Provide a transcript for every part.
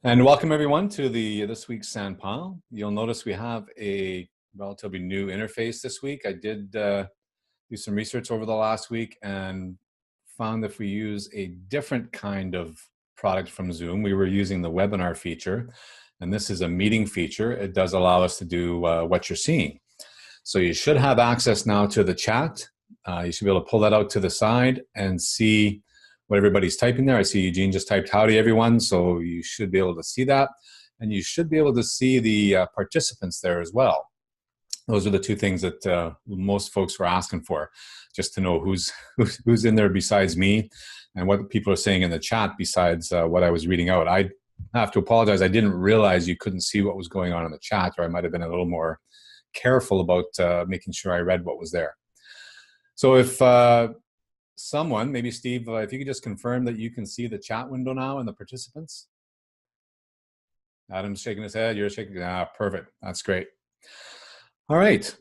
And welcome everyone to this week's Sandpile. You'll notice we have a relatively new interface this week. I did do some research over the last week and found if we use a different kind of product from Zoom, we were using the webinar feature, and this is a meeting feature. It does allow us to do what you're seeing. So you should have access now to the chat. You should be able to pull that out to the side and see what everybody's typing there. I see Eugene just typed howdy everyone, so you should be able to see that. And you should be able to see the participants there as well. Those are the two things that most folks were asking for, just to know who's in there besides me and what people are saying in the chat besides what I was reading out. I have to apologize. I didn't realize you couldn't see what was going on in the chat, or I might have been a little more careful about making sure I read what was there. So if someone, maybe Steve, if you could just confirm that you can see the chat window now and the participants. Adam's shaking his head, you're shaking, perfect, that's great. All right,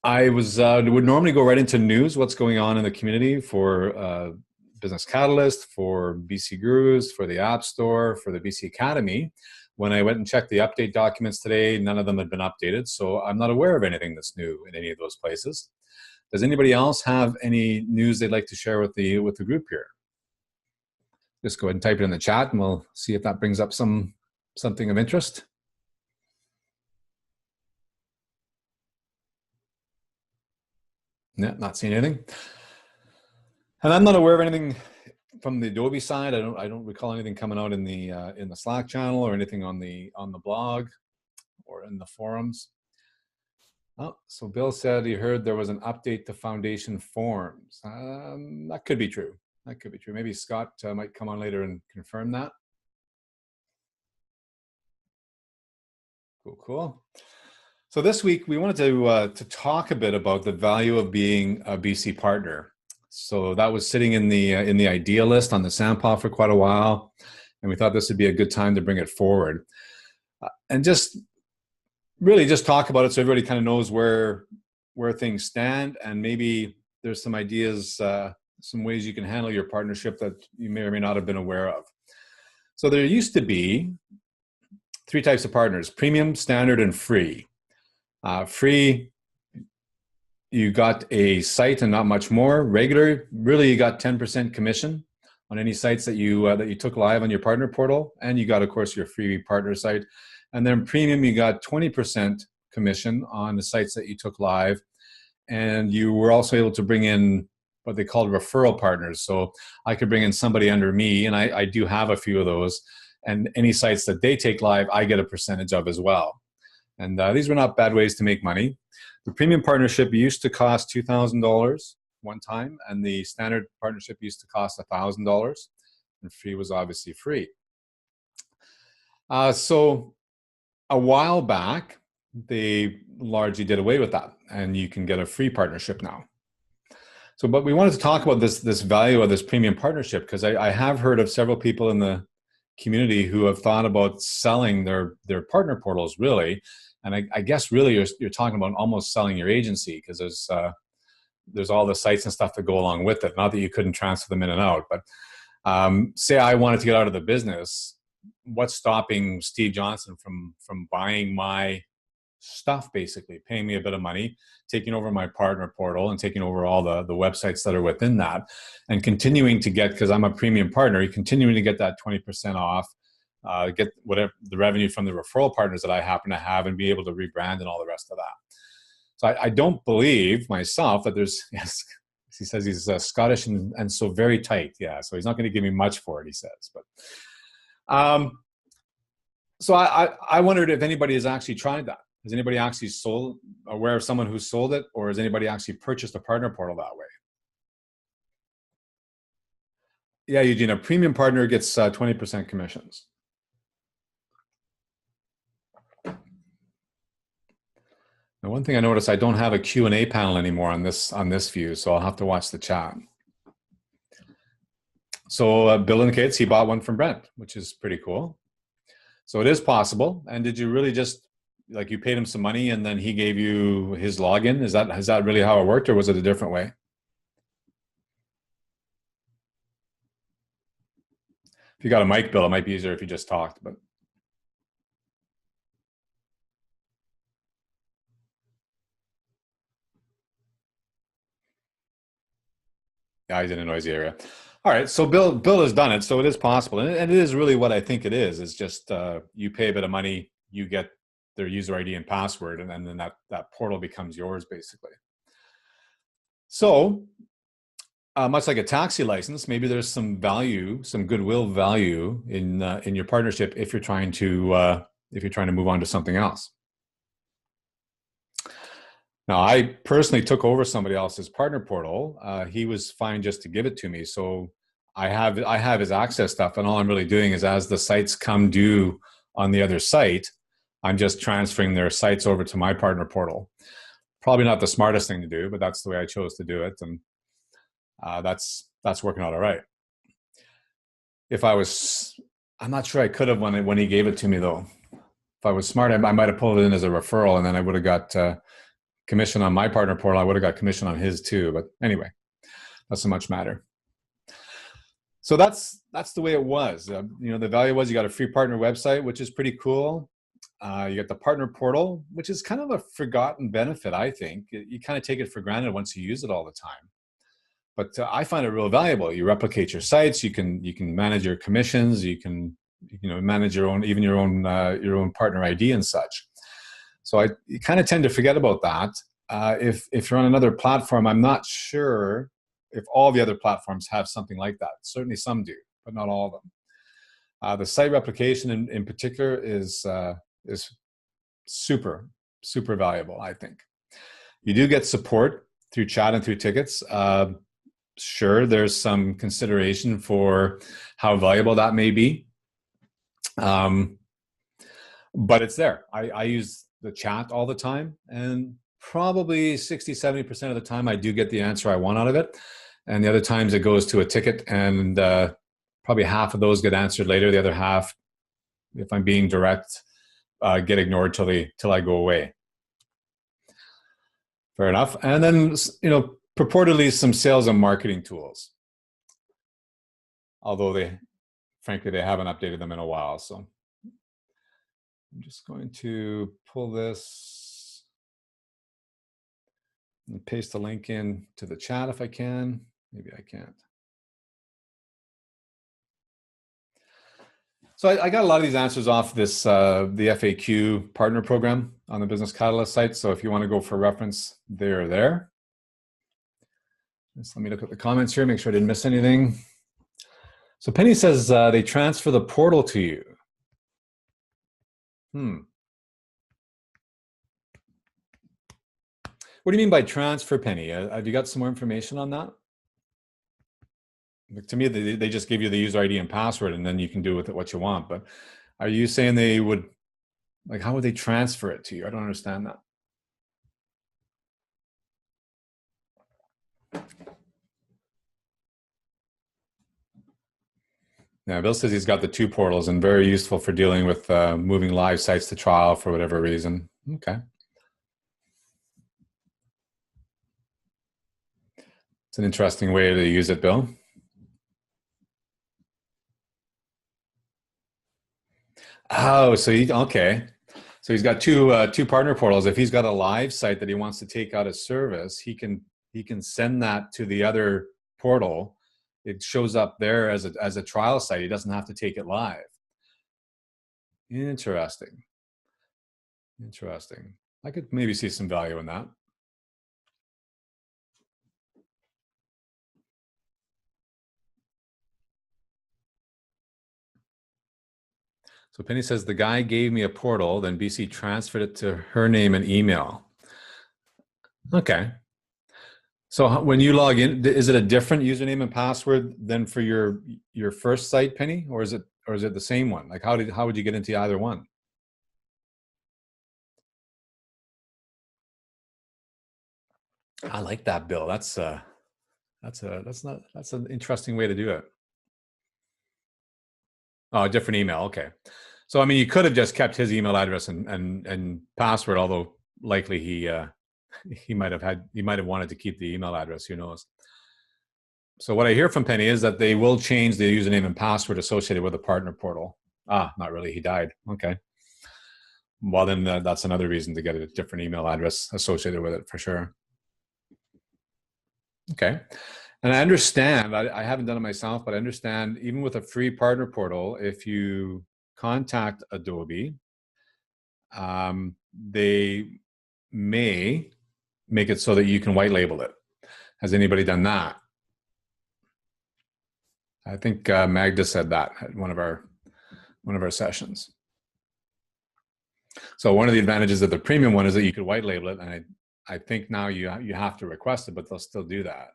I would normally go right into news, what's going on in the community for Business Catalyst, for BC Gurus, for the App Store, for the BC Academy. When I went and checked the update documents today, none of them had been updated, so I'm not aware of anything that's new in any of those places. Does anybody else have any news they'd like to share with the group here? Just go ahead and type it in the chat and we'll see if that brings up something of interest. No, not seeing anything. And I'm not aware of anything from the Adobe side. I don't recall anything coming out in the Slack channel or anything on the blog or in the forums. Oh, so Bill said he heard there was an update to foundation forms. That could be true. That could be true. Maybe Scott might come on later and confirm that. Cool, cool. So this week we wanted to talk a bit about the value of being a BC partner. So that was sitting in the idea list on the Sandpile for quite a while, and we thought this would be a good time to bring it forward and just really just talk about it so everybody kind of knows where things stand, and maybe there's some ideas, some ways you can handle your partnership that you may or may not have been aware of. So there used to be three types of partners: premium, standard, and free. Free, you got a site and not much more. Regular, really you got 10% commission on any sites that you took live on your partner portal, and you got, of course, your free partner site. And then premium, you got 20% commission on the sites that you took live. And you were also able to bring in what they called referral partners. So I could bring in somebody under me, and I do have a few of those. And any sites that they take live, I get a percentage of as well. And these were not bad ways to make money. The premium partnership used to cost $2,000 one time, and the standard partnership used to cost $1,000. And free was obviously free. So a while back, they largely did away with that, and you can get a free partnership now. So, but we wanted to talk about this value of this premium partnership, because I have heard of several people in the community who have thought about selling their partner portals, really. And I guess really you're talking about almost selling your agency, because there's all the sites and stuff that go along with it. Not that you couldn't transfer them in and out, but say I wanted to get out of the business. What's stopping Steve Johnson from buying my stuff, basically paying me a bit of money, taking over my partner portal and taking over all the websites that are within that, and continuing to get, because I'm a premium partner, continuing to get that 20% off, get whatever the revenue from the referral partners that I happen to have, and be able to rebrand and all the rest of that. So I don't believe myself that there's, yes, he says he's Scottish and so very tight. Yeah, so he's not going to give me much for it, he says. But so I wondered if anybody has actually tried that. Has anybody actually aware of someone who sold it, or has anybody actually purchased a partner portal that way? Yeah, Eugene, a premium partner gets 20% commissions. Now, one thing I noticed, I don't have a Q&A panel anymore on this view, so I'll have to watch the chat. So Bill indicates he bought one from Brent, which is pretty cool. So it is possible. And did you really just, like, you paid him some money and then he gave you his login? Is that really how it worked, or was it a different way? If you got a mic, Bill, it might be easier if you just talked. But Yeah, he's in a noisy area. All right, so Bill has done it, so it is possible, and it is really what I think it is. It's just you pay a bit of money, you get their user ID and password, and then that portal becomes yours, basically. So much like a taxi license, maybe there's some value, some goodwill value in your partnership if you're trying to move on to something else. Now, I personally took over somebody else's partner portal. He was fine just to give it to me. So I have his access stuff, and all I'm really doing is as the sites come due on the other site, I'm just transferring their sites over to my partner portal. Probably not the smartest thing to do, but that's the way I chose to do it, and that's working out all right. I'm not sure I could have when he gave it to me though. If I was smart, I might have pulled it in as a referral, and then I would have got commission on my partner portal. I would have got commission on his too. But anyway, doesn't much matter. So that's the way it was. The value was you got a free partner website, which is pretty cool. You got the partner portal, which is kind of a forgotten benefit, I think. You kind of take it for granted once you use it all the time. But I find it real valuable. You replicate your sites. You can manage your commissions. You can manage your own partner ID and such. So you kind of tend to forget about that. If you're on another platform, I'm not sure if all the other platforms have something like that. Certainly some do, but not all of them. The site replication in particular is super, super valuable, I think. You do get support through chat and through tickets. Sure, there's some consideration for how valuable that may be. But it's there. I use the chat all the time, and probably 60-70% of the time I do get the answer I want out of it. And the other times it goes to a ticket, and probably half of those get answered later. The other half, if I'm being direct, get ignored till I go away. Fair enough. And then, purportedly some sales and marketing tools. Although frankly, they haven't updated them in a while. So I'm just going to pull this and paste the link in to the chat if I can. Maybe I can't. So I got a lot of these answers off this the FAQ partner program on the Business Catalyst site. So if you want to go for reference, they're there. Just let me look at the comments here, make sure I didn't miss anything. So Penny says they transfer the portal to you. What do you mean by transfer, Penny? Have you got some more information on that? To me, they just give you the user ID and password, and then you can do with it what you want. But are you saying they would, how would they transfer it to you? I don't understand that. Yeah, Bill says he's got the two portals and very useful for dealing with moving live sites to trial for whatever reason. Okay. It's an interesting way to use it, Bill. Oh, okay. So he's got two partner portals. If he's got a live site that he wants to take out of service, he can send that to the other portal. It shows up there as a trial site. He doesn't have to take it live. Interesting. I could maybe see some value in that. So Penny says, the guy gave me a portal, then BC transferred it to her name and email. Okay. So when you log in, is it a different username and password than for your first site, Penny, or is it the same one? How would you get into either one? I like that, Bill. That's an interesting way to do it. Oh, a different email. Okay. So, I mean, you could have just kept his email address and password, although likely he might have wanted to keep the email address. Who knows? So what I hear from Penny is that they will change the username and password associated with the partner portal. Not really. He died. Okay. Well, then that's another reason to get a different email address associated with it for sure. Okay. And I understand, I haven't done it myself, but I understand even with a free partner portal, if you contact Adobe, they may make it so that you can white label it. Has anybody done that? I think Magda said that at one of our sessions. So one of the advantages of the premium one is that you could white label it, and I think now you have to request it, but they'll still do that.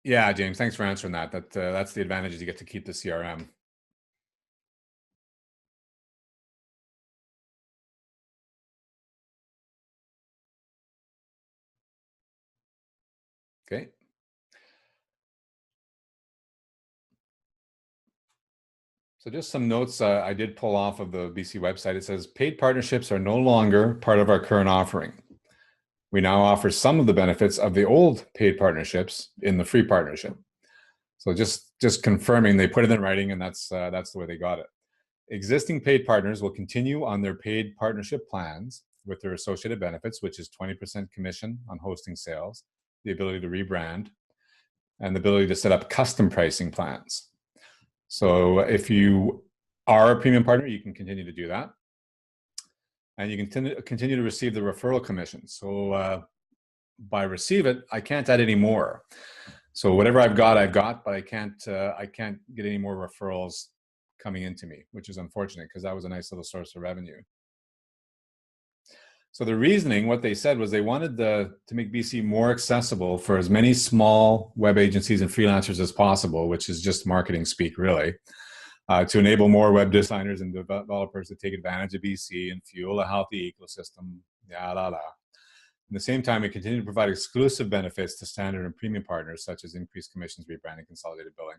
Yeah, James, thanks for answering that. That's the advantage, is you get to keep the CRM. Okay. So just some notes I did pull off of the BC website. It says paid partnerships are no longer part of our current offering. We now offer some of the benefits of the old paid partnerships in the free partnership. So just confirming, they put it in writing, and that's the way they got it. Existing paid partners will continue on their paid partnership plans with their associated benefits, which is 20% commission on hosting sales, the ability to rebrand, and the ability to set up custom pricing plans. So if you are a premium partner, you can continue to do that. And you can continue to receive the referral commission. So by receive it, I can't add any more. So whatever I've got, but I can't get any more referrals coming into me, which is unfortunate because that was a nice little source of revenue. So the reasoning, what they said was they wanted to make BC more accessible for as many small web agencies and freelancers as possible, which is just marketing speak, really, to enable more web designers and developers to take advantage of BC and fuel a healthy ecosystem. At the same time, we continue to provide exclusive benefits to standard and premium partners, such as increased commissions, rebranding, consolidated billing.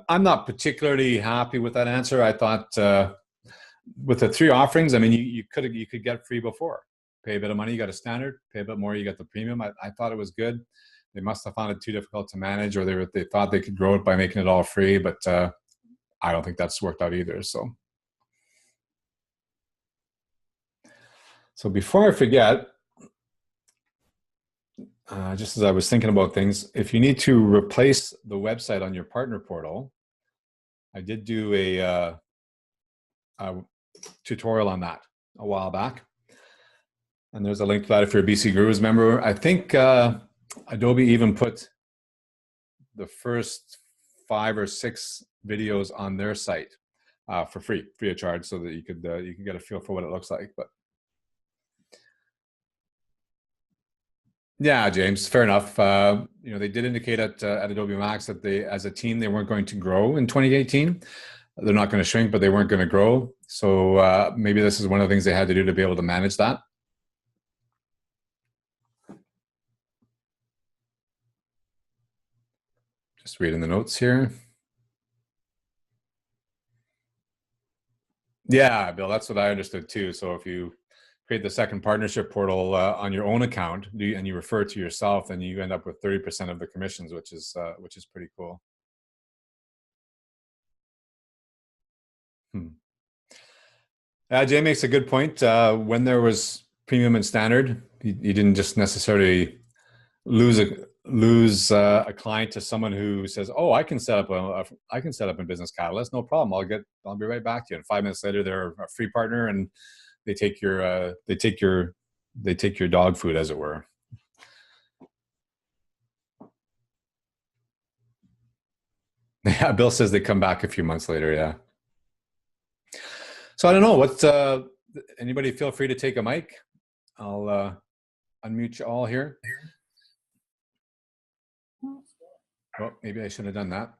I'm not particularly happy with that answer. I thought with the three offerings, I mean, you could get free before. Pay a bit of money, you got a standard. Pay a bit more, you got the premium. I thought it was good. They must have found it too difficult to manage, or they thought they could grow it by making it all free. But I don't think that's worked out either. So before I forget, just as I was thinking about things, if you need to replace the website on your partner portal, I did do a tutorial on that a while back. And there's a link to that if you're a BC Gurus member. I think Adobe even put the first 5 or 6 videos on their site for free of charge, so that you can get a feel for what it looks like. But yeah, James, fair enough. They did indicate at Adobe Max that they, as a team, they weren't going to grow in 2018. They're not going to shrink, but they weren't going to grow. So maybe this is one of the things they had to do to be able to manage that. Just reading the notes here. Yeah, Bill, that's what I understood too. So if you create the second partnership portal on your own account and you refer to yourself, then you end up with 30% of the commissions, which is pretty cool. Jay makes a good point. When there was premium and standard, you didn't just necessarily lose a client to someone who says, "Oh, I can set up a business catalyst, no problem. I'll be right back to you." And 5 minutes later, they're a free partner, and they take your dog food, as it were. Yeah, Bill says they come back a few months later. Yeah. So I don't know what. Anybody feel free to take a mic. I'll unmute you all here. Oh, maybe I should have done that.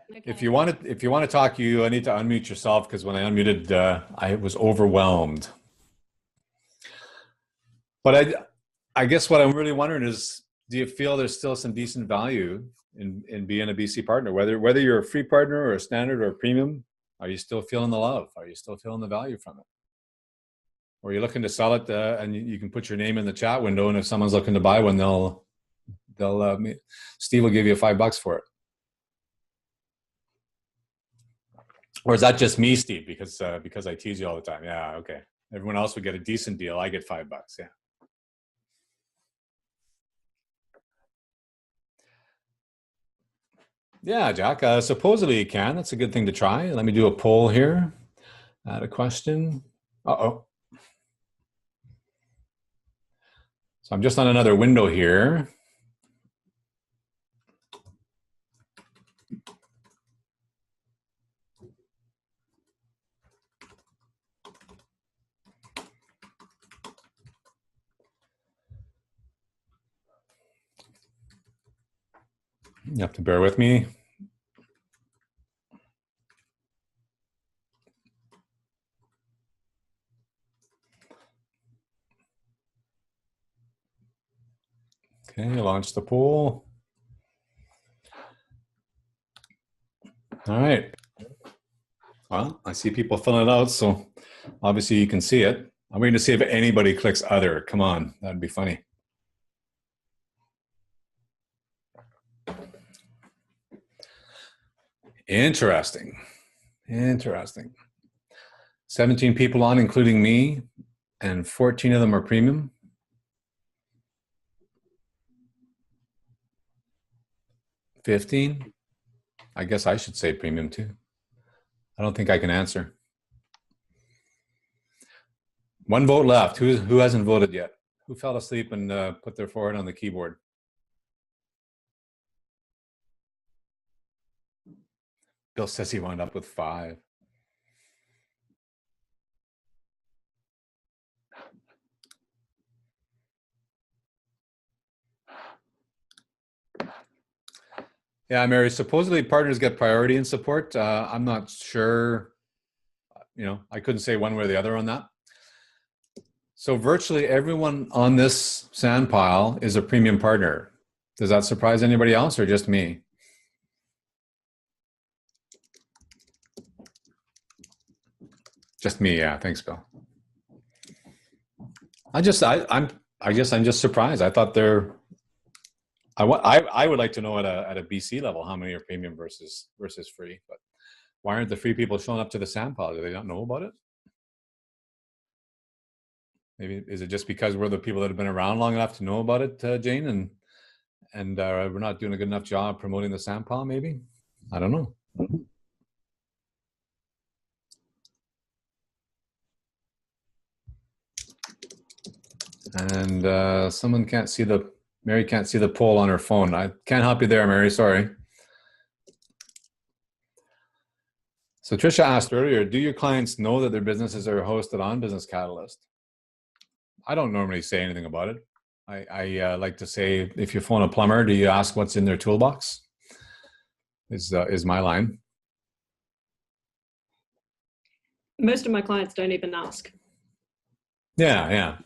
Okay. If you want to talk, you need to unmute yourself, because when I unmuted, I was overwhelmed. But I guess what I'm really wondering is, do you feel there's still some decent value in being a BC partner, whether you're a free partner or a standard or a premium? Are you still feeling the love? Are you still feeling the value from it? Or are you looking to sell it, and you can put your name in the chat window, and if someone's looking to buy one, Steve will give you $5 for it. Or is that just me, Steve? Because I tease you all the time. Yeah, okay. Everyone else would get a decent deal. I get $5. Yeah. Yeah, Jack. Supposedly you can. That's a good thing to try. Let me do a poll here. Add a question. Uh-oh. So I'm just on another window here. You have to bear with me. Okay, launch the poll. All right. Well, I see people filling it out, so obviously you can see it. I'm waiting to see if anybody clicks other. Come on, that'd be funny. Interesting. Interesting. 17 people on, including me, and 14 of them are premium. 15? I guess I should say premium too. I don't think I can answer. One vote left. Who hasn't voted yet? Who fell asleep and put their forehead on the keyboard? Bill says he wound up with 5. Yeah, Mary, supposedly partners get priority in support. I'm not sure. I couldn't say one way or the other on that. So virtually everyone on this Sandpile is a premium partner. Does that surprise anybody else or just me? Just me, yeah. Thanks, Bill. I guess I'm just surprised. I thought I would like to know at a BC level how many are premium versus free. But why aren't the free people showing up to the Sandpile? Do they not know about it? Maybe is it just because we're the people that have been around long enough to know about it, Jane, and we're not doing a good enough job promoting the Sandpile? Maybe, I don't know. And Mary can't see the poll on her phone. I can't help you there, Mary. Sorry. So Trisha asked earlier, do your clients know that their businesses are hosted on Business Catalyst? I don't normally say anything about it. I like to say, if you phone a plumber, do you ask what's in their toolbox? Is my line. Most of my clients don't even ask. Yeah.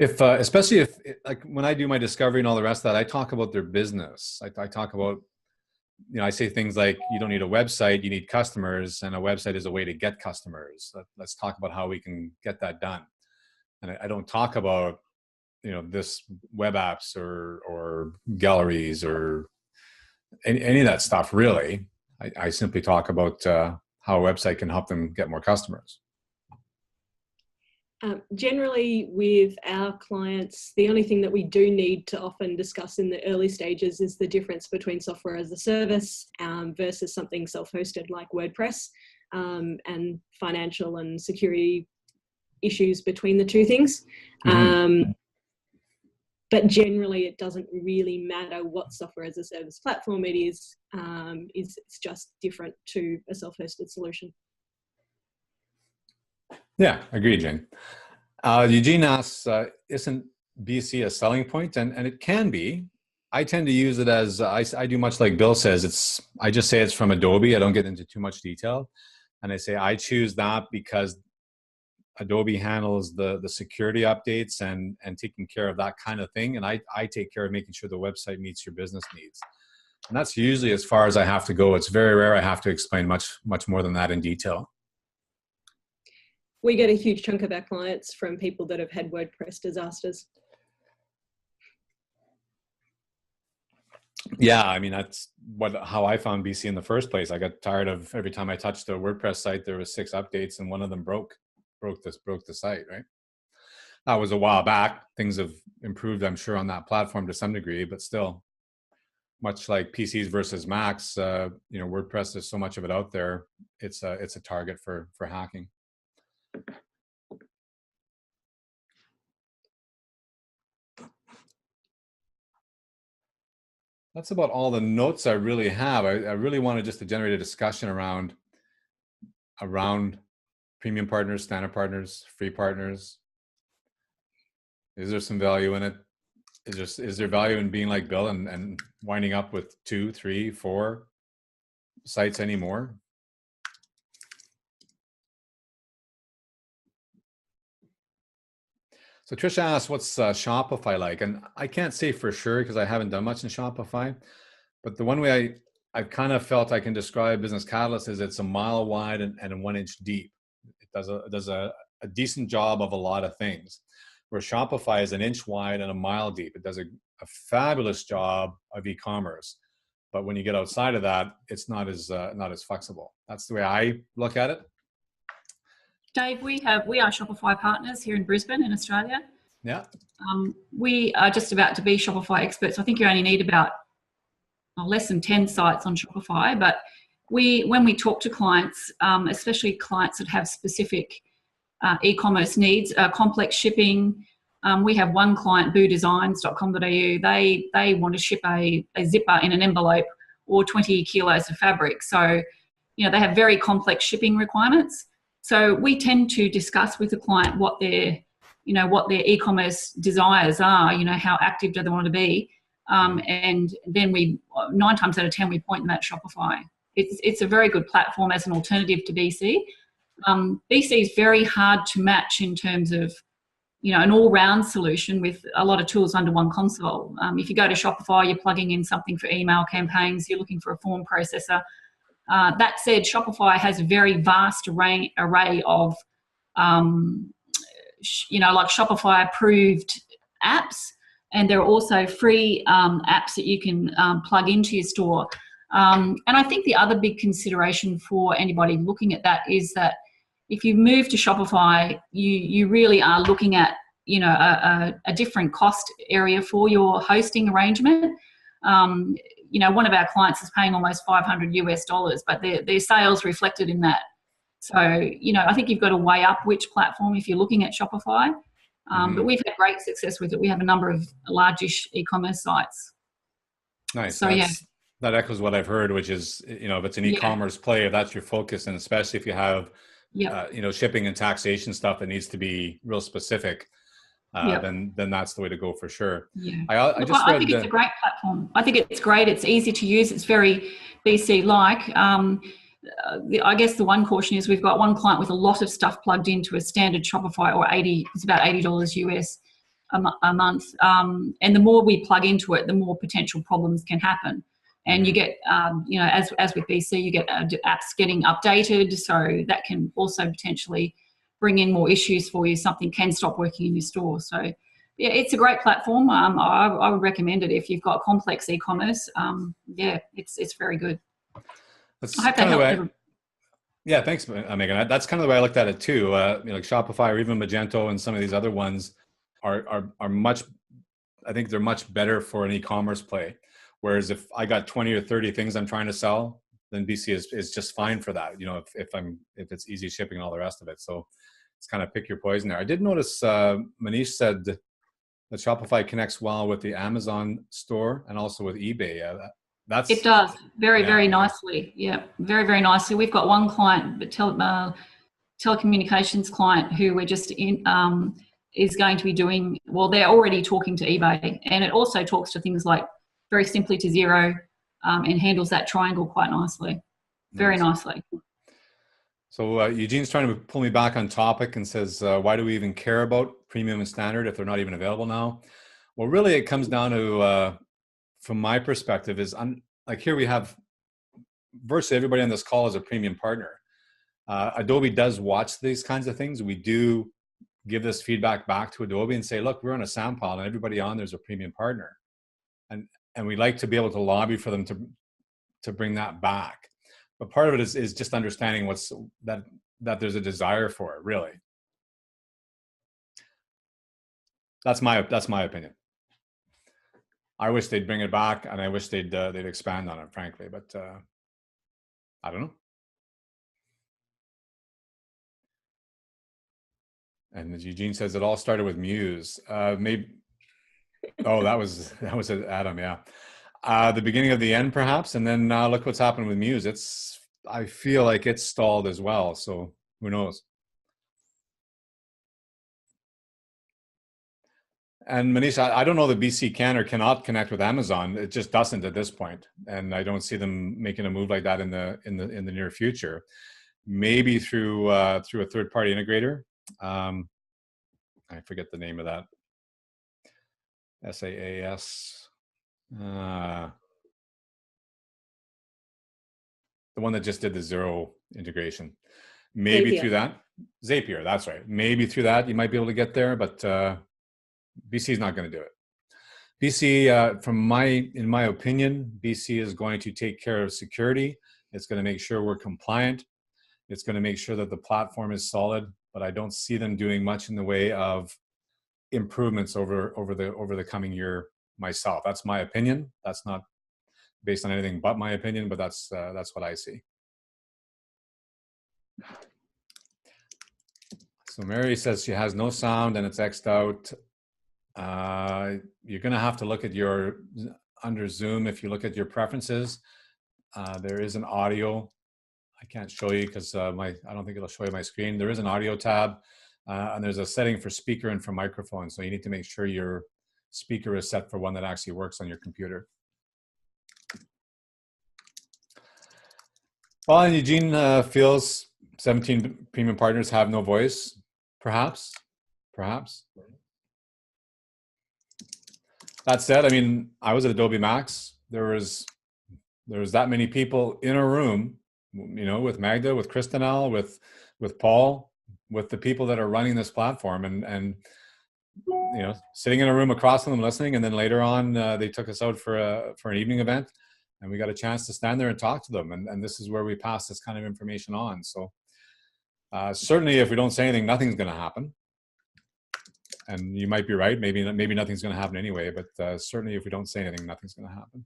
Especially if like when I do my discovery and all the rest of that, I talk about their business. I talk about, I say things like, you don't need a website, you need customers, and a website is a way to get customers. Let's talk about how we can get that done. And I don't talk about, this web apps or galleries or any of that stuff, really. I simply talk about how a website can help them get more customers. Generally, with our clients, the only thing that we do need to often discuss in the early stages is the difference between software as a service versus something self-hosted like WordPress, and financial and security issues between the two things. Mm-hmm. But generally, it doesn't really matter what software as a service platform it is. It's just different to a self-hosted solution. Yeah, agreed, Jane. Eugene asks, isn't BC a selling point? And it can be. I tend to use it as, I do much like Bill says, I just say it's from Adobe. I don't get into too much detail. And I say I choose that because Adobe handles the security updates and taking care of that kind of thing. And I take care of making sure the website meets your business needs. And that's usually as far as I have to go. It's very rare I have to explain much more than that in detail. We get a huge chunk of our clients from people that have had WordPress disasters. Yeah, I mean that's how I found BC in the first place. I got tired of every time I touched a WordPress site, there was 6 updates, and one of them broke the site. Right, that was a while back. Things have improved, I'm sure, on that platform to some degree, but still, much like PCs versus Macs, WordPress, there's so much of it out there. It's a target for hacking. That's about all the notes I really have. I really wanted just to generate a discussion around premium partners, standard partners, free partners. Is there some value in it? Is there value in being like Bill and winding up with 2, 3, 4 sites anymore? So Trisha asked, what's Shopify like? And I can't say for sure because I haven't done much in Shopify, but the one way I've kind of felt I can describe Business Catalyst is it's a mile wide and 1 inch deep. It does a decent job of a lot of things, where Shopify is 1 inch wide and a mile deep. It does a fabulous job of e-commerce, but when you get outside of that, it's not as flexible. That's the way I look at it. Dave, we are Shopify partners here in Brisbane in Australia. Yeah. We are just about to be Shopify experts. I think you only need about less than 10 sites on Shopify, but when we talk to clients, especially clients that have specific e-commerce needs, complex shipping, we have one client, boodesigns.com.au, they want to ship a zipper in an envelope or 20 kilos of fabric. So, they have very complex shipping requirements. So we tend to discuss with the client what their e-commerce desires are, how active do they want to be. And then 9 times out of 10, we point them at Shopify. It's a very good platform as an alternative to BC. BC is very hard to match in terms of, an all-round solution with a lot of tools under one console. If you go to Shopify, you're plugging in something for email campaigns, you're looking for a form processor. That said, Shopify has a very vast array of, like Shopify approved apps, and there are also free apps that you can plug into your store. And I think the other big consideration for anybody looking at that is that if you move to Shopify, you really are looking at, a different cost area for your hosting arrangement. One of our clients is paying almost $500 but their sales reflected in that. So, I think you've got to weigh up which platform if you're looking at Shopify. But we've had great success with it. We have a number of largish e-commerce sites. Nice. So, that echoes what I've heard, which is, if it's an e-commerce play, if that's your focus, and especially if you have, shipping and taxation stuff that needs to be real specific, then that's the way to go for sure. Yeah. I think it's a great platform. I think it's great. It's easy to use. It's very BC-like. I guess the one caution is we've got one client with a lot of stuff plugged into a standard Shopify, it's about $80 US a month. And the more we plug into it, the more potential problems can happen. And you get, as with BC, you get apps getting updated. So that can also potentially bring in more issues for you. Something can stop working in your store. So yeah, it's a great platform. I would recommend it if you've got complex e-commerce. It's very good. I hope that helped. Yeah, thanks, Megan. That's kind of the way I looked at it too. Like Shopify or even Magento and some of these other ones are much. I think they're much better for an e-commerce play. Whereas if I got 20 or 30 things I'm trying to sell, then BC is just fine for that. If it's easy shipping and all the rest of it. So it's kind of pick your poison there. I did notice Manish said that Shopify connects well with the Amazon store and also with eBay. It does very nicely. Yeah, very, very nicely. We've got one client, telecommunications client, who we're just in, is going to be doing, they're already talking to eBay, and it also talks to things like very simply to Xero, and handles that triangle quite nicely, very nicely. So Eugene's trying to pull me back on topic and says, why do we even care about premium and standard if they're not even available now? Well, really it comes down to, from my perspective, is like here we have virtually everybody on this call is a premium partner. Adobe does watch these kinds of things. We do give this feedback back to Adobe and say, look, we're on a Sandpile and everybody on there's a premium partner. And and we like to be able to lobby for them to bring that back. But part of it is just understanding that there's a desire for it, really. That's my opinion. I wish they'd bring it back, and I wish they'd expand on it, frankly. But I don't know. And as Eugene says, it all started with Muse. Maybe. Oh, that was Adam. Yeah, the beginning of the end, perhaps. And then look what's happened with Muse. I feel like it's stalled as well. So who knows? And Manisha, I don't know that BC can or cannot connect with Amazon. It just doesn't at this point, and I don't see them making a move like that in the near future. Maybe through a third-party integrator. I forget the name of that. SaaS. The one that just did the Zero integration. Maybe Zapier. through that. Zapier, that's right. Maybe through that you might be able to get there, but BC is not going to do it. BC, in my opinion, BC is going to take care of security. It's going to make sure we're compliant. It's going to make sure that the platform is solid, but I don't see them doing much in the way of improvements over the coming year myself. That's my opinion. That's not based on anything but my opinion, but that's what I see. So Mary says she has no sound and it's X'd out. You're going to have to look at under Zoom. If you look at your preferences, there is an audio. I can't show you because I don't think it'll show you my screen. There is an audio tab, and there's a setting for speaker and for microphone. So you need to make sure your speaker is set for one that actually works on your computer. Well, and Eugene feels 17 premium partners have no voice. Perhaps. That said, I mean, I was at Adobe Max. There was that many people in a room, with Magda, with Kristinel, with Paul, with the people that are running this platform, and sitting in a room across from them listening. And then later on, they took us out for an evening event, and we got a chance to stand there and talk to them. And this is where we pass this kind of information on. So certainly, if we don't say anything, nothing's going to happen. And you might be right. Maybe nothing's going to happen anyway. But certainly, if we don't say anything, nothing's going to happen.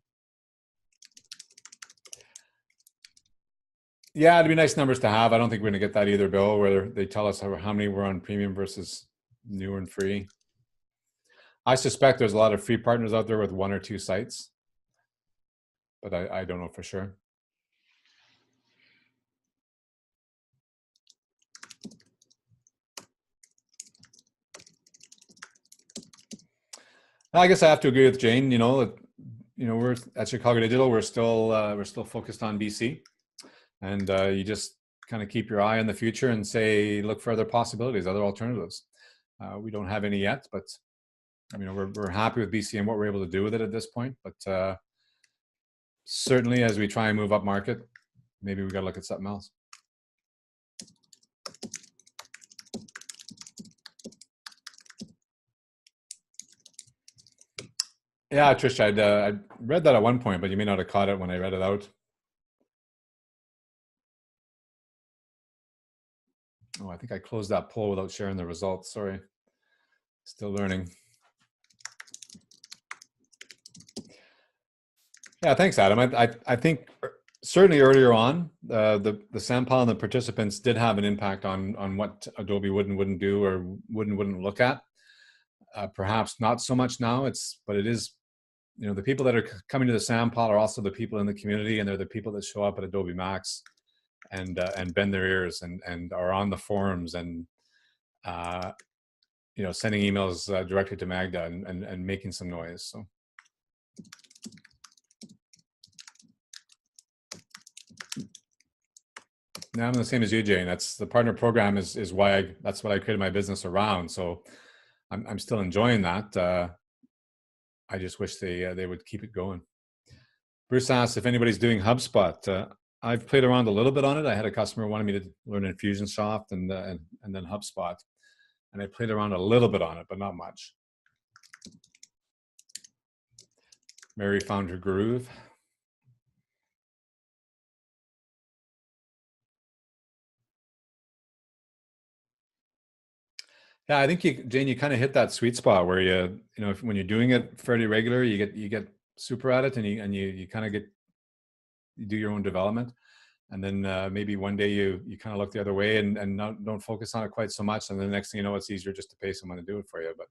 Yeah, it'd be nice numbers to have. I don't think we're going to get that either, Bill, where they tell us how many were on premium versus new and free. I suspect there's a lot of free partners out there with 1 or 2 sites, but I don't know for sure. I guess I have to agree with Jane. We're at Chicago Digital. We're still focused on BC, and you just kind of keep your eye on the future and say, look for other possibilities, other alternatives. We don't have any yet, but we're happy with BC and what we're able to do with it at this point. But certainly, as we try and move up market, maybe we got to look at something else. Yeah, Trish, I read that at one point, but you may not have caught it when I read it out. Oh, I think I closed that poll without sharing the results. Sorry. Still learning. Yeah, thanks, Adam. I think certainly earlier on, the Sandpile and the participants did have an impact on what Adobe would and wouldn't do or wouldn't look at. Perhaps not so much now. But it is, the people that are coming to the Sandpile are also the people in the community, and they're the people that show up at Adobe Max and bend their ears and are on the forums and sending emails directly to Magda and making some noise. So. Yeah, I'm the same as you, Jane. That's the partner program is why that's what I created my business around. So I'm still enjoying that. I just wish they would keep it going. Bruce asked if anybody's doing HubSpot. I've played around a little bit on it. I had a customer who wanted me to learn Infusionsoft and then HubSpot, and I played around a little bit on it, but not much. Mary found her groove. Yeah, I think Jane, you kind of hit that sweet spot where you know, when you're doing it fairly regular, you get super at it, and you kind of you do your own development, and then maybe one day you kind of look the other way and don't focus on it quite so much, and then the next thing you know, it's easier just to pay someone to do it for you. But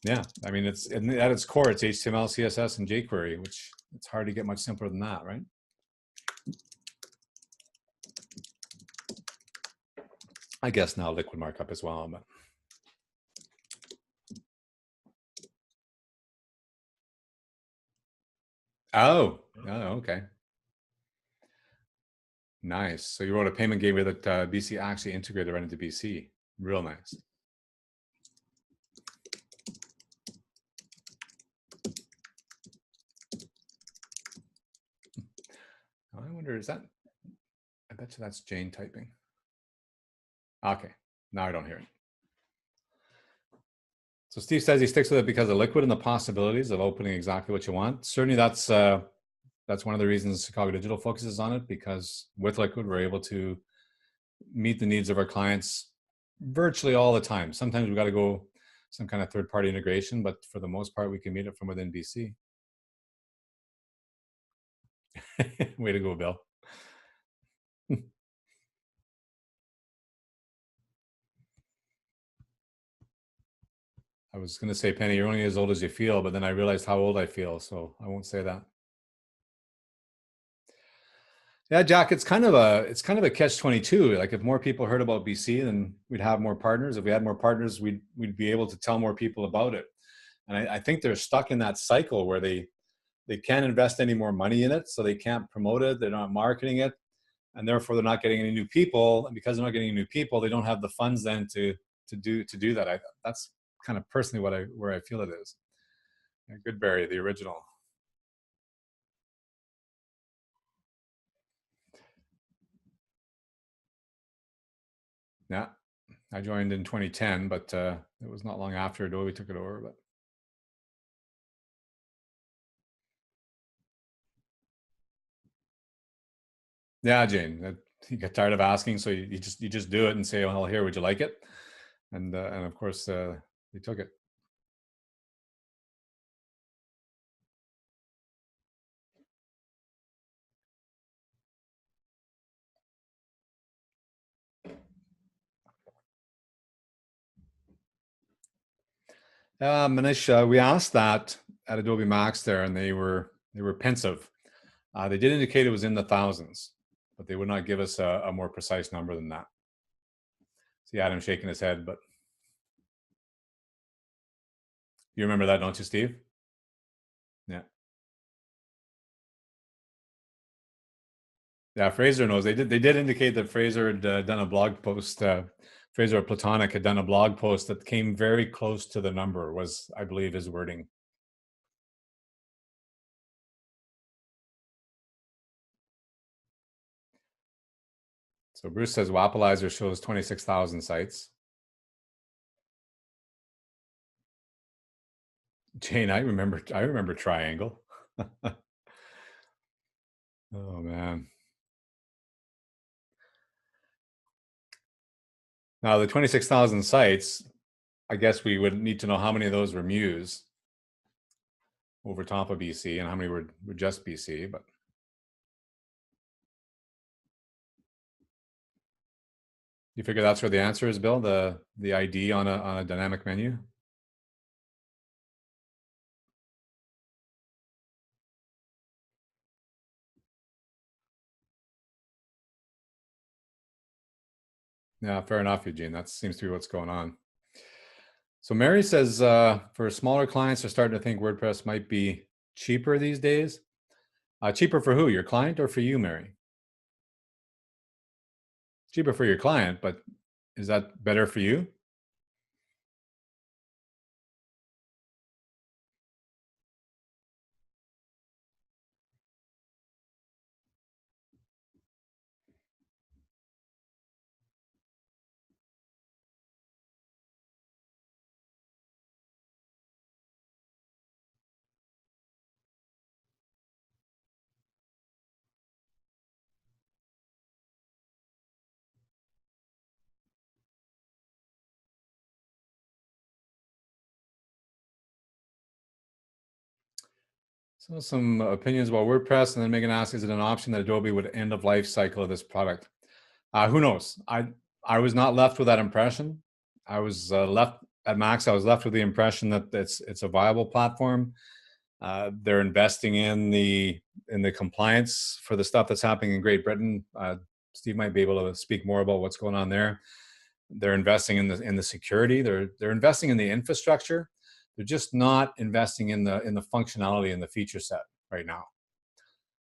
yeah, I mean, it's at its core, it's HTML, CSS, and jQuery, which it's hard to get much simpler than that, right? I guess now liquid markup as well, but. Oh, okay. Nice. So you wrote a payment gateway that BC actually integrated right into BC. Real nice. I wonder, is that, I bet you that's Jane typing. Okay, now I don't hear it. So Steve says he sticks with it because of liquid and the possibilities of opening exactly what you want. Certainly that's one of the reasons Chicago Digital focuses on it, because with liquid, we're able to meet the needs of our clients virtually all the time. Sometimes we've got to go some kind of third-party integration, but for the most part, we can meet it from within BC. Way to go, Bill. I was going to say, Penny, you're only as old as you feel, but then I realized how old I feel, so I won't say that. Yeah, Jack, it's kind of a catch-22. Like, if more people heard about BC, then we'd have more partners. If we had more partners, we'd be able to tell more people about it. And I think they're stuck in that cycle where they can't invest any more money in it, so they can't promote it. They're not marketing it, and therefore they're not getting any new people. And because they're not getting new people, they don't have the funds then to do that. That's kind of personally where I feel it is. Yeah, Goodberry, the original. Yeah, I joined in 2010, but it was not long after Adobe took it over. But yeah, Jane, you get tired of asking, so you just do it and say, "Well, here, would you like it?" And of course, they took it. Manish, we asked that at Adobe Max there, and they were pensive. They did indicate it was in the thousands, but they would not give us a more precise number than that. See Adam shaking his head, but you remember that, don't you, Steve? Yeah. Yeah, Fraser knows. They did indicate that Fraser had done a blog post. Fraser Platonic had done a blog post that came very close to the number, was, I believe, his wording. So Bruce says Wappleizer shows 26,000 sites. Jane, I remember Triangle. Oh man. Now the 26,000 sites, I guess we would need to know how many of those were Muse over top of BC and how many were just BC, but you figure that's where the answer is, Bill, the ID on a dynamic menu? Yeah, fair enough, Eugene. That seems to be what's going on. So Mary says for smaller clients, they're starting to think WordPress might be cheaper these days. Cheaper for who? Your client or for you, Mary? Cheaper for your client, but is that better for you? So some opinions about WordPress, and then Megan asks, is it an option that Adobe would end of life cycle of this product? Who knows? I was not left with that impression. I was left at Max. I was left with the impression that it's a viable platform. They're investing in the compliance for the stuff that's happening in Great Britain. Steve might be able to speak more about what's going on there. They're investing in the security. They're investing in the infrastructure. They're just not investing in the functionality and the feature set right now.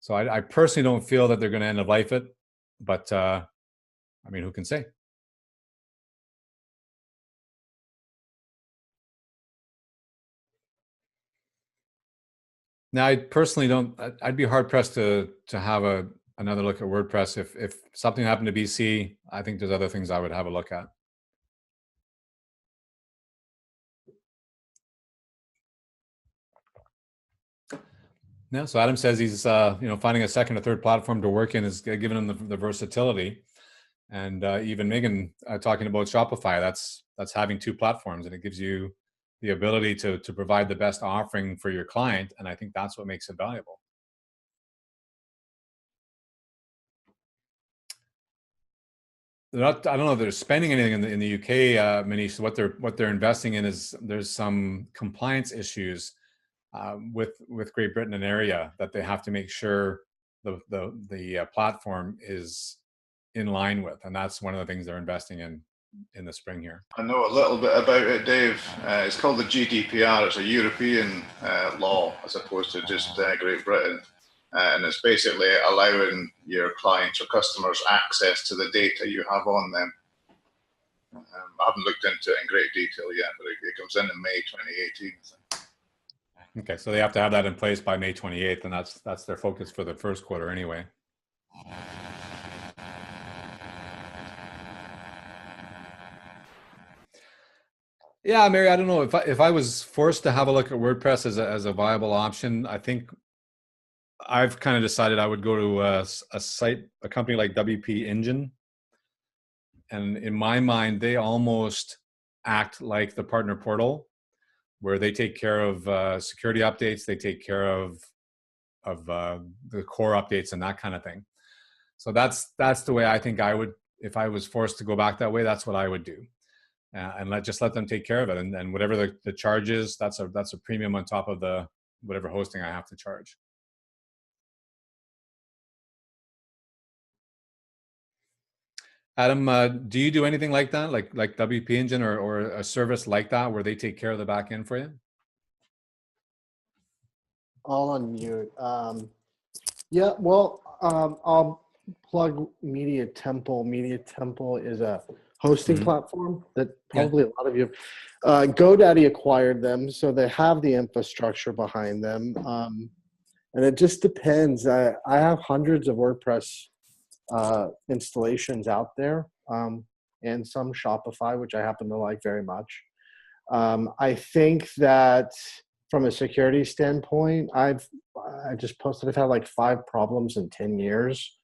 So I personally don't feel that they're going to end of life it, but I mean, who can say? Now, I personally don't. I'd be hard pressed to have another look at WordPress. If something happened to BC, I think there's other things I would have a look at. Yeah. So Adam says he's finding a second or third platform to work in is giving him the versatility, and even Megan talking about Shopify. That's having two platforms, and it gives you the ability to provide the best offering for your client, and I think that's what makes it valuable. They're not, I don't know if they're spending anything in the UK, Manish. What they're investing in is there's some compliance issues with Great Britain and area that they have to make sure the platform is in line with, and that's one of the things they're investing in the spring here. I know a little bit about it, Dave. It's called the GDPR. It's a European law as opposed to just Great Britain. And it's basically allowing your clients or customers access to the data you have on them. I haven't looked into it in great detail yet, but it comes in May 2018. Okay, so they have to have that in place by May 28th, and that's their focus for the first quarter anyway. Yeah, Mary, I don't know if I was forced to have a look at WordPress as a viable option. I think I've kind of decided I would go to a company like WP Engine, and in my mind, they almost act like the partner portal, where they take care of security updates, they take care of the core updates and that kind of thing. So that's the way I think I would, if I was forced to go back that way, that's what I would do. And just let them take care of it, and whatever the charge is, that's a premium on top of the whatever hosting I have to charge. Adam, do you do anything like that, like WP Engine or a service like that where they take care of the back end for you? All on mute. Yeah, well, I'll plug Media Temple. Media Temple is a hosting platform that probably a lot of you GoDaddy acquired them, so they have the infrastructure behind them. And it just depends. I have hundreds of WordPress installations out there, and some Shopify, which I happen to like very much. I think that from a security standpoint, I just posted I've had like 5 problems in 10 years.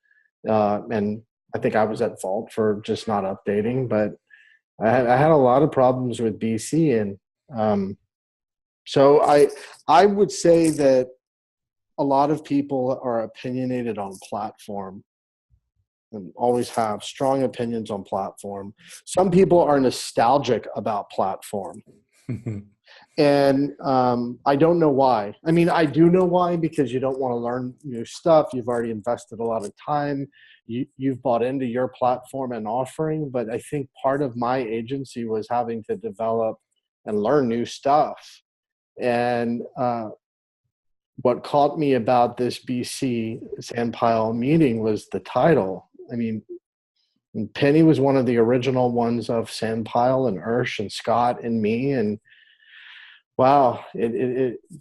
And I think I was at fault for just not updating, but I had a lot of problems with BC. And so I would say that a lot of people are opinionated on platform and always have strong opinions on platform. Some people are nostalgic about platform. And I don't know why. I mean, I do know why, because you don't want to learn new stuff. You've already invested a lot of time. You've bought into your platform and offering. But I think part of my agency was having to develop and learn new stuff. And what caught me about this BC Sandpile meeting was the title. I mean, Penny was one of the original ones of Sandpile, and Ursh and Scott and me. And wow,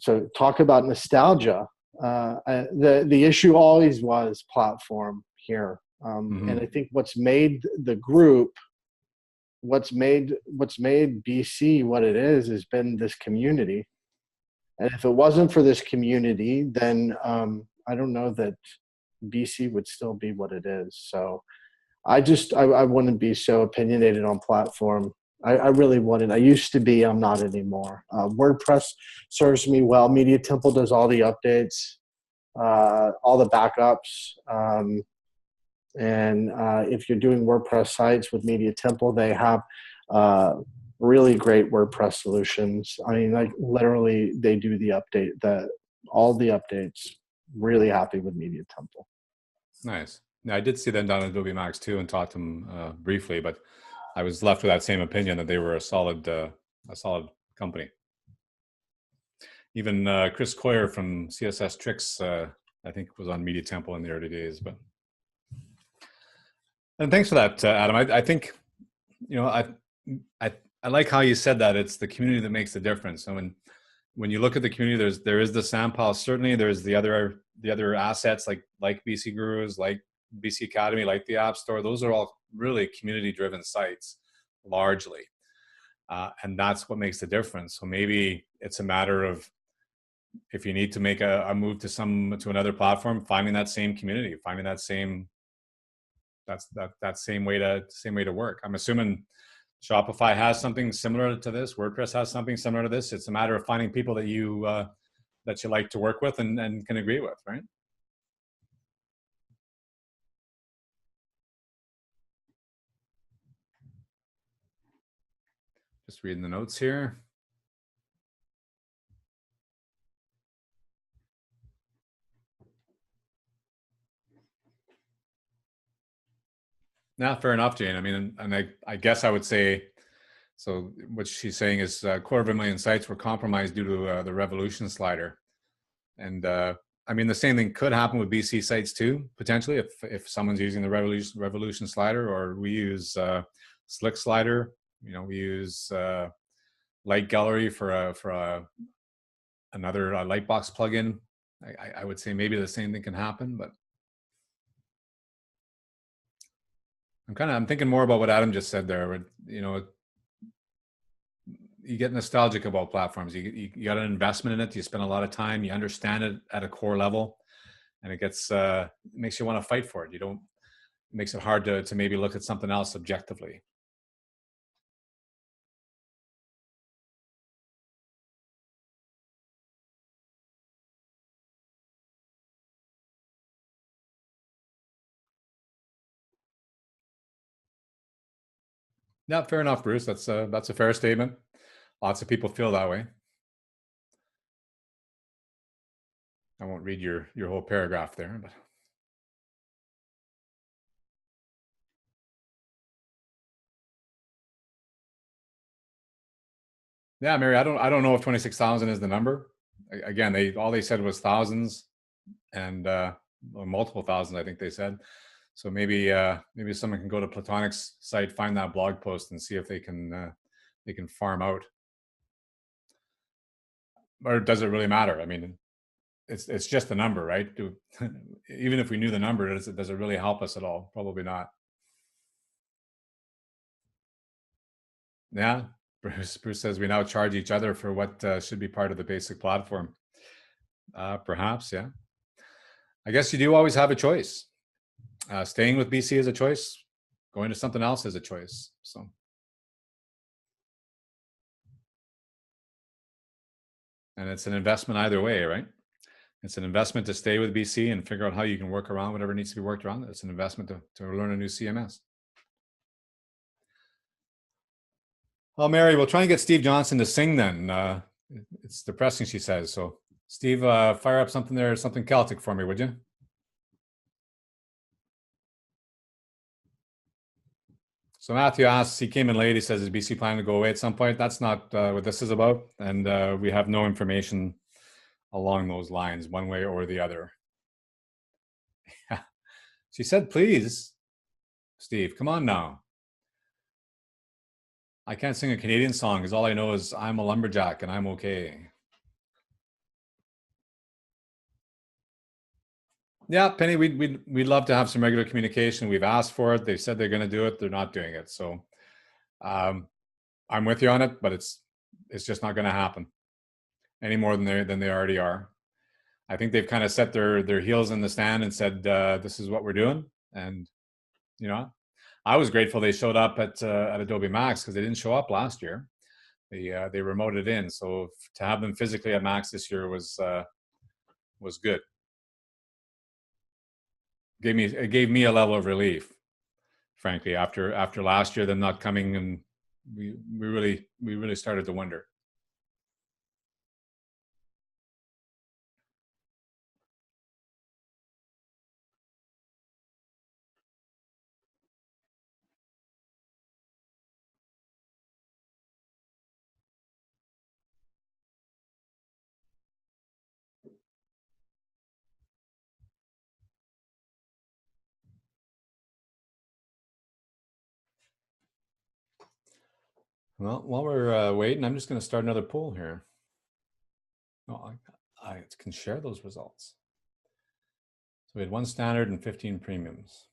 so talk about nostalgia. The issue always was platform here. And I think what's made the group, what's made BC what it is has been this community. And if it wasn't for this community, then I don't know that BC would still be what it is. So I wouldn't be so opinionated on platform. I really wouldn't. I used to be. I'm not anymore. WordPress serves me well. Media Temple does all the updates, all the backups. And if you're doing WordPress sites with Media Temple, they have really great WordPress solutions. I mean, like literally, they do the update, all the updates. Really happy with Media Temple. Nice. Now, I did see them down at Adobe Max too, and talked to them briefly, but I was left with that same opinion that they were a solid company. Even Chris Coyer from CSS Tricks, I think, was on Media Temple in the early days. But and thanks for that, Adam. I think, you know, I like how you said that it's the community that makes the difference. So when you look at the community, there is the Sandpile. Certainly, there's the other assets like BC Gurus, like BC Academy, like the App Store. Those are all really community-driven sites, largely, and that's what makes the difference. So maybe it's a matter of, if you need to make a move to another platform, finding that same community, finding that same way to work. I'm assuming Shopify has something similar to this. WordPress has something similar to this. It's a matter of finding people that you like to work with and can agree with, right? Just reading the notes here. Yeah, fair enough, Jane. I mean, and I guess I would say, so what she's saying is 250,000 sites were compromised due to the Revolution slider. And I mean, the same thing could happen with BC sites too, potentially, if someone's using the Revolution slider, or we use Slick slider. You know, we use Light Gallery for another Lightbox plugin. I would say maybe the same thing can happen, but I'm thinking more about what Adam just said there. You know, you get nostalgic about platforms. You got an investment in it. You spend a lot of time. You understand it at a core level, and it makes you want to fight for it. It makes it hard to maybe look at something else objectively. Yeah, fair enough, Bruce. That's a fair statement. Lots of people feel that way. I won't read your whole paragraph there, but yeah, Mary, I don't know if 26,000 is the number. Again, all they said was thousands, and multiple thousands, I think they said. So maybe someone can go to Platonic's site, find that blog post, and see if they can farm out. Or does it really matter? I mean, it's just a number, right? Even if we knew the number, does it really help us at all? Probably not. Yeah, Bruce says we now charge each other for what should be part of the basic platform. Perhaps, yeah. I guess you do always have a choice. Staying with BC is a choice. Going to something else is a choice. So, and it's an investment either way, right? It's an investment to stay with BC and figure out how you can work around whatever needs to be worked around. It's an investment to learn a new CMS. Well, Mary, we'll try and get Steve Johnson to sing then. It's depressing, she says. So, Steve, fire up something there, something Celtic for me, would you? So Matthew asks, he came in late, he says, is BC planning to go away at some point? That's not what this is about. And we have no information along those lines, one way or the other. She said, please, Steve, come on now. I can't sing a Canadian song because all I know is I'm a lumberjack and I'm okay. Yeah, Penny, we'd love to have some regular communication. We've asked for it. They said they're going to do it. They're not doing it. So I'm with you on it, but it's just not going to happen any more than they already are. I think they've kind of set their heels in the stand and said, this is what we're doing. And, you know, I was grateful they showed up at Adobe Max, because they didn't show up last year. They remoted in, so to have them physically at Max this year was good. It gave me a level of relief, frankly, after last year, them not coming, and we really started to wonder. Well, while we're waiting, I'm just going to start another poll here. Oh, I can share those results. So we had 1 standard and 15 premiums.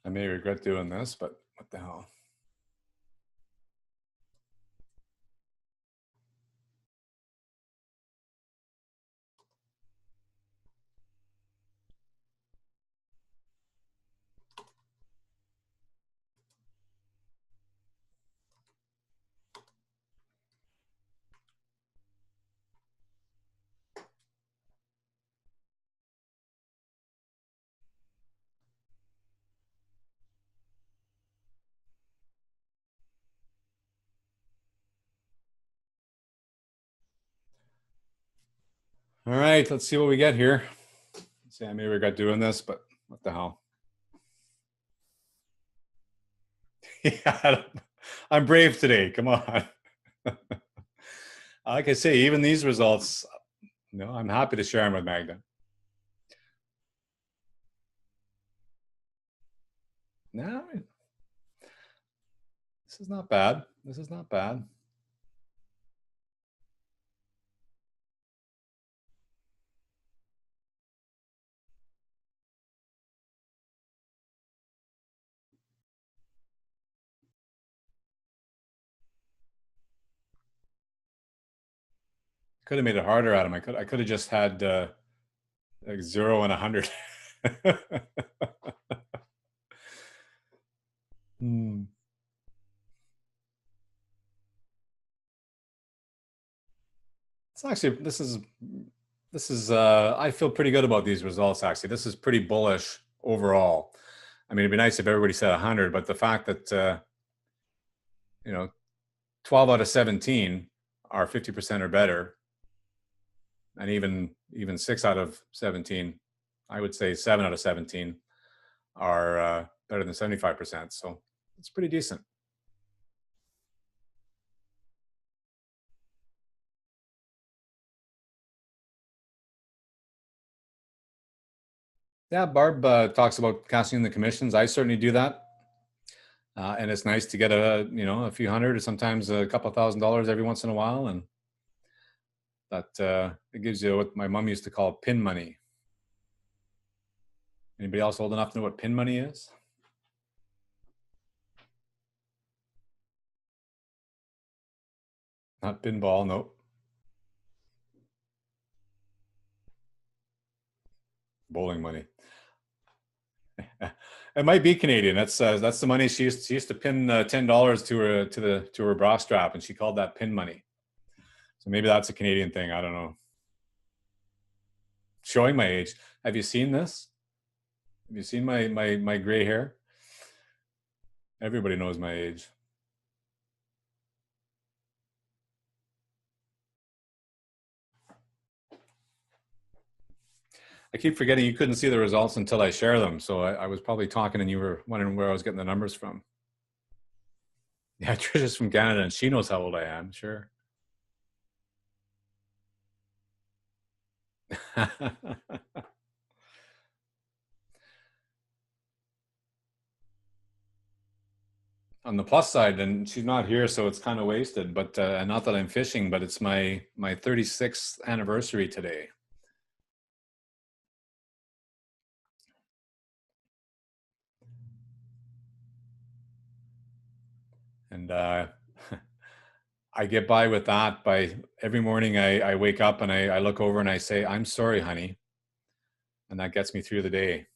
I may regret doing this, but what the hell? All right, let's see what we get here. See, I may regret doing this, but what the hell? Yeah, I'm brave today. Come on. Like I say, even these results, I'm happy to share them with Magda. No, this is not bad. This is not bad. Could have made it harder at him. I could have just had like 0 and 100. Hmm. It's actually, this is I feel pretty good about these results. Actually, this is pretty bullish overall. I mean, it'd be nice if everybody said 100, but the fact that 12 out of 17 are 50% or better, and even 6 out of 17, I would say 7 out of 17 are better than 75%. So it's pretty decent. Yeah, Barb talks about casting in the commissions. I certainly do that. And it's nice to get a few hundred, or sometimes a couple $1,000 every once in a while. And that it gives you what my mom used to call pin money. Anybody else old enough to know what pin money is? Not pinball, nope. Bowling money. It might be Canadian. That's the money she used to pin $10 to her bra strap, and she called that pin money. So maybe that's a Canadian thing. I don't know. Showing my age. Have you seen this? Have you seen my gray hair? Everybody knows my age. I keep forgetting you couldn't see the results until I share them. So I was probably talking and you were wondering where I was getting the numbers from. Yeah, Trisha's from Canada and she knows how old I am, sure. On the plus side, and she's not here, so it's kind of wasted. But not that I'm fishing, but it's my 36th anniversary today. And I get by with that by every morning I wake up and I look over and I say, I'm sorry, honey. And that gets me through the day.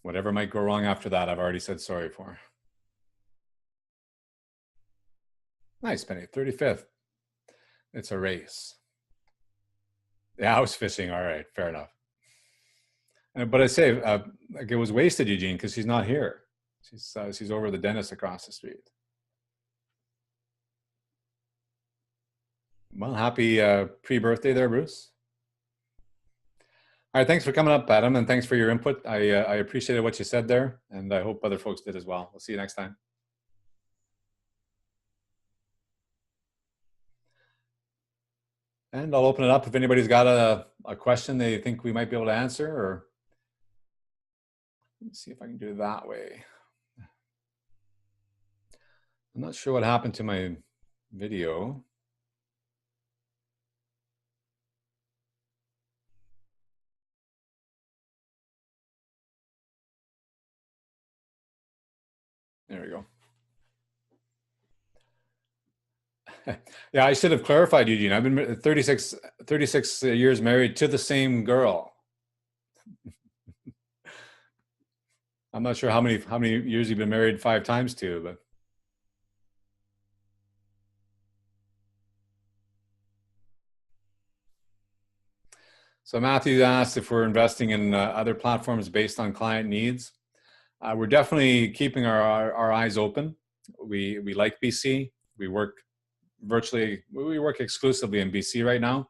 Whatever might go wrong after that, I've already said sorry for. Nice, Penny, 35th. It's a race. Yeah, I was fishing. All right, fair enough. But I say, like it was wasted, Eugene, because she's not here. She's over the dentist across the street. Well, happy pre-birthday there, Bruce. All right, thanks for coming up, Adam, and thanks for your input. I appreciated what you said there, and I hope other folks did as well. We'll see you next time. And I'll open it up if anybody's got a question they think we might be able to answer, or let me see if I can do it that way. I'm not sure what happened to my video. There we go. Yeah, I should have clarified, Eugene. I've been 36 years married to the same girl. I'm not sure how many years you've been married 5 times to, but. So Matthew asked if we're investing in other platforms based on client needs. We're definitely keeping our eyes open. We like BC. We work exclusively in BC right now.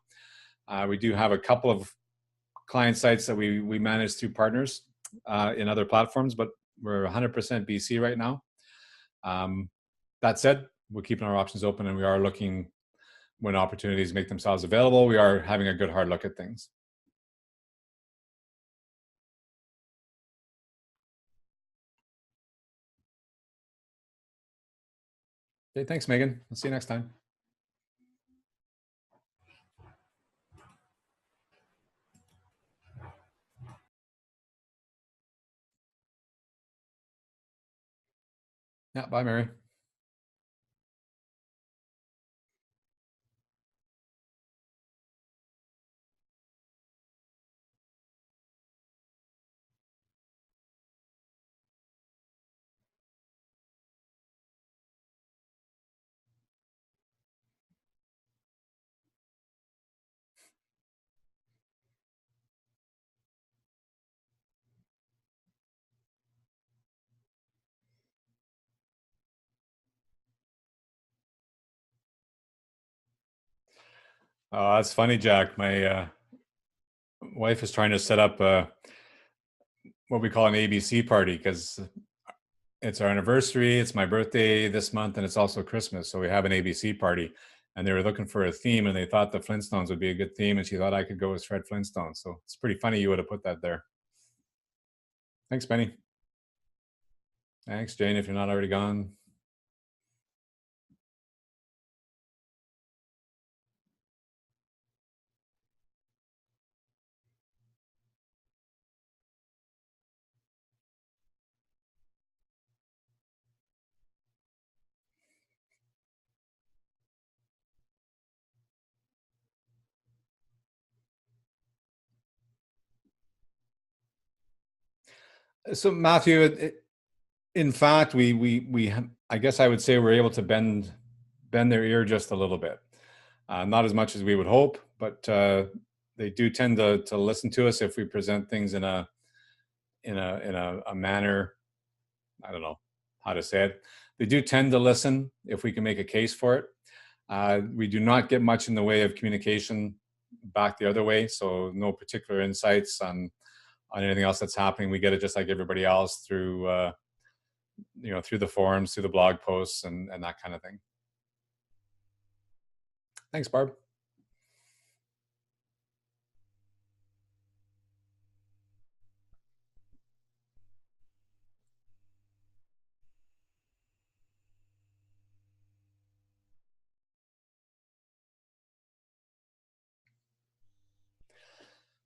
We do have a couple of client sites that we manage through partners in other platforms, but we're 100% BC right now. That said, we're keeping our options open and we are looking when opportunities make themselves available. We are having a good hard look at things. Okay, thanks, Megan. I'll see you next time. Yeah, bye, Mary. Oh, that's funny, Jack. My wife is trying to set up what we call an ABC party because it's our anniversary, it's my birthday this month, and it's also Christmas. So we have an ABC party. And they were looking for a theme, and they thought the Flintstones would be a good theme, and she thought I could go as Fred Flintstone. So it's pretty funny you would have put that there. Thanks, Benny. Thanks, Jane, if you're not already gone. So Matthew, in fact, I guess I would say we're able to bend their ear just a little bit. Not as much as we would hope, but they do tend to listen to us if we present things in a manner. I don't know how to say it. They do tend to listen if we can make a case for it. We do not get much in the way of communication back the other way. So no particular insights on anything else that's happening. We get it just like everybody else through through the forums, through the blog posts, and that kind of thing. Thanks, Barb.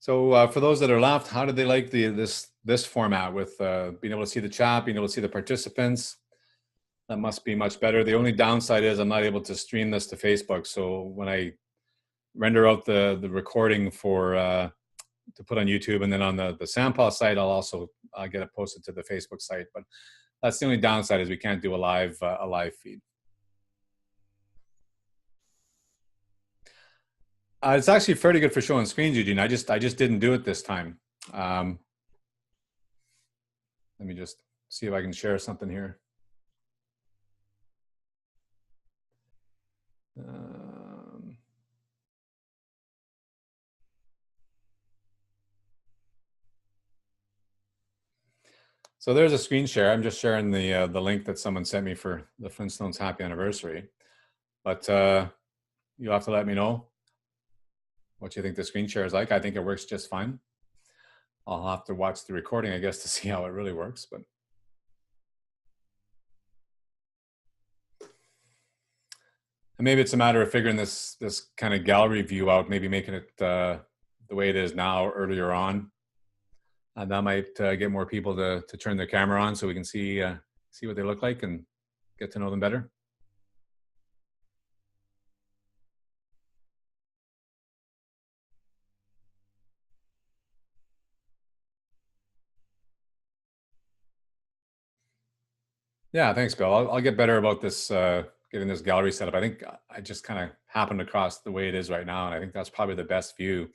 So for those that are left, how did they like this format with being able to see the chat, being able to see the participants? That must be much better. The only downside is I'm not able to stream this to Facebook. So when I render out the recording for to put on YouTube and then on the Sandpile site, I'll also get it posted to the Facebook site. But that's the only downside, is we can't do a live feed. It's actually fairly good for showing screens, Eugene. I just didn't do it this time. Let me just see if I can share something here. So there's a screen share. I'm just sharing the link that someone sent me for the Flintstones Happy Anniversary. But you'll have to let me know what you think the screen share is like. I think it works just fine. I'll have to watch the recording, I guess, to see how it really works. But and maybe it's a matter of figuring this kind of gallery view out, maybe making it the way it is now earlier on. And that might get more people to turn their camera on so we can see what they look like and get to know them better. Yeah, thanks, Bill. I'll get better about this, getting this gallery set up. I think I just kind of happened across the way it is right now, and I think that's probably the best view.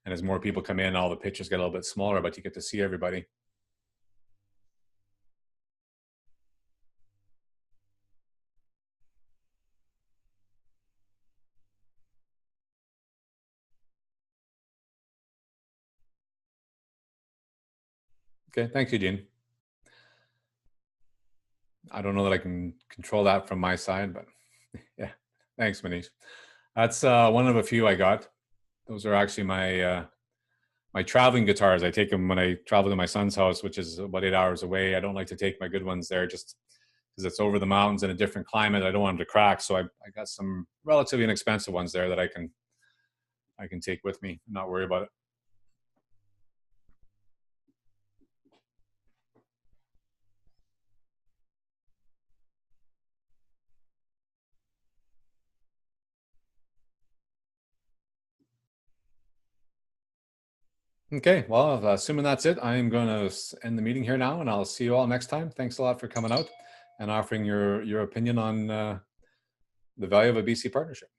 And as more people come in, all the pictures get a little bit smaller, but you get to see everybody. Okay, thanks, Eugene. I don't know that I can control that from my side, but yeah, thanks, Manish. That's one of a few I got. Those are actually my my traveling guitars. I take them when I travel to my son's house, which is about 8 hours away. I don't like to take my good ones there just because it's over the mountains in a different climate. I don't want them to crack, so I got some relatively inexpensive ones there that I can take with me and not worry about it. Okay, well, assuming that's it, I'm going to end the meeting here now, and I'll see you all next time. Thanks a lot for coming out and offering your opinion on the value of a BC partnership.